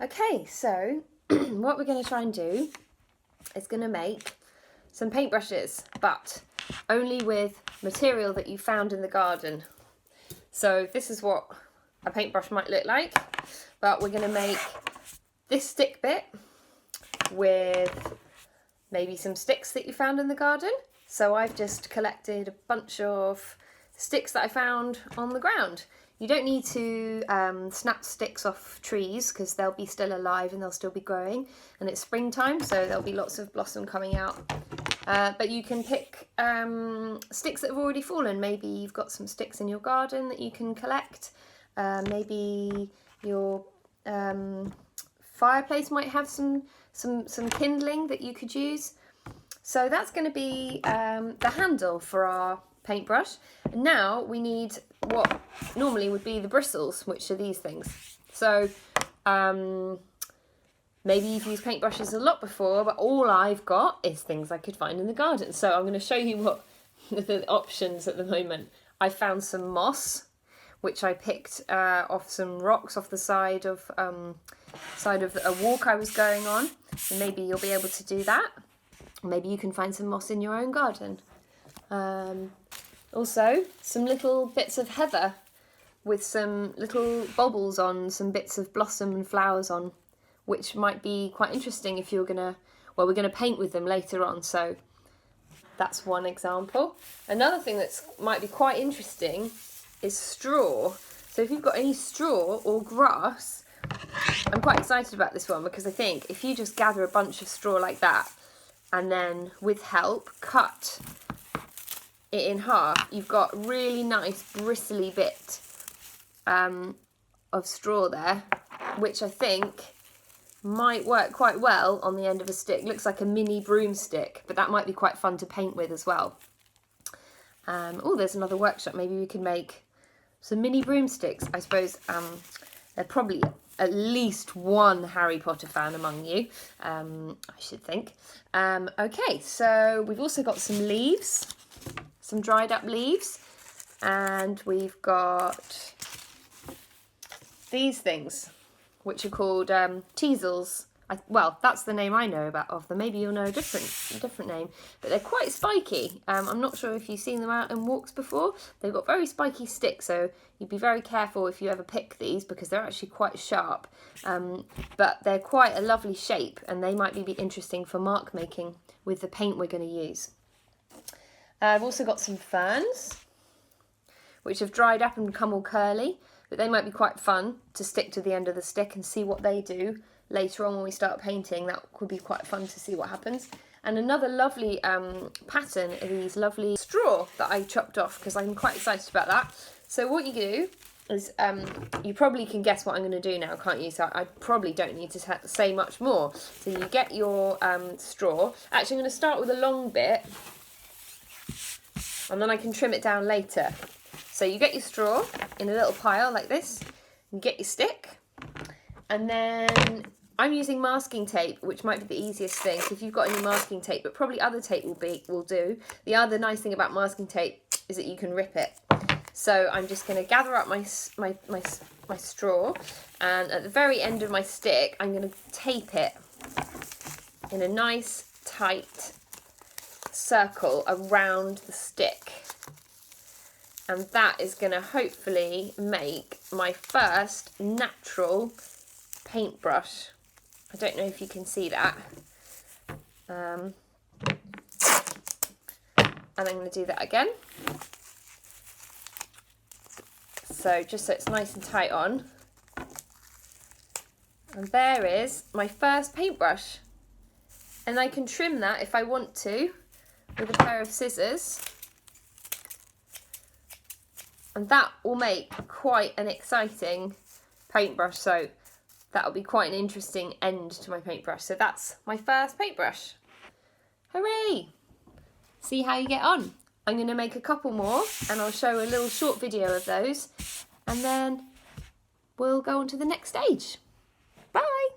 Okay, so what we're going to try and do is going to make some paintbrushes, but only with material that you found in the garden. So this is what a paintbrush might look like, but we're going to make this stick bit with maybe some sticks that you found in the garden. So I've just collected a bunch of sticks that I found on the ground. You don't need to snap sticks off trees because they'll be still alive and they'll still be growing, and it's springtime, so there'll be lots of blossom coming out. But you can pick sticks that have already fallen. Maybe you've got some sticks in your garden that you can collect. Maybe your fireplace might have some kindling that you could use. So that's going to be the handle for our paintbrush. And now we need what normally would be the bristles, which are these things. So maybe you've used paintbrushes a lot before, but all I've got is things I could find in the garden. So I'm going to show you what the options at the moment. I found some moss, which I picked off some rocks off the side of a walk I was going on. And maybe you'll be able to do that. Maybe you can find some moss in your own garden. Also, some little bits of heather with some little baubles on, some bits of blossom and flowers on, which might be quite interesting if you're gonna, well, we're gonna paint with them later on, so that's one example. Another thing that's might be quite interesting is straw. So if you've got any straw or grass, I'm quite excited about this one because I think if you just gather a bunch of straw like that and then with help cut it in half, you've got a really nice bristly bit of straw there, which I think might work quite well on the end of a stick. Looks like a mini broomstick, but that might be quite fun to paint with as well. Oh, there's another workshop. Maybe we can make some mini broomsticks. I suppose there probably at least one Harry Potter fan among you, I should think. Okay, so we've also got some leaves, some dried up leaves, and we've got these things, which are called teasels. Well, that's the name I know about of them. Maybe you'll know a different name, but they're quite spiky. I'm not sure if you've seen them out in walks before. They've got very spiky sticks, so you'd be very careful if you ever pick these because they're actually quite sharp. But they're quite a lovely shape, and they might be interesting for mark making with the paint we're going to use. I've also got some ferns, which have dried up and become all curly, but they might be quite fun to stick to the end of the stick and see what they do later on when we start painting. That could be quite fun to see what happens. And another lovely pattern are these lovely straw that I chopped off because I'm quite excited about that. So what you do is, you probably can guess what I'm going to do now, can't you? So I probably don't need to say much more. So you get your straw. Actually, I'm going to start with a long bit, and then I can trim it down later. So you get your straw in a little pile like this, you get your stick, and then I'm using masking tape, which might be the easiest thing. So if you've got any masking tape, but probably other tape will do. The other nice thing about masking tape is that you can rip it. So I'm just going to gather up my straw, and at the very end of my stick, I'm going to tape it in a nice tight circle around the stick. And that is going to hopefully make my first natural paintbrush. I don't know if you can see that. And I'm going to do that again. So just so it's nice and tight on. And there is my first paintbrush. And I can trim that if I want to with a pair of scissors. And that will make quite an exciting paintbrush. So that'll be quite an interesting end to my paintbrush. So that's my first paintbrush. Hooray! See how you get on. I'm going to make a couple more and I'll show a little short video of those. And then we'll go on to the next stage. Bye!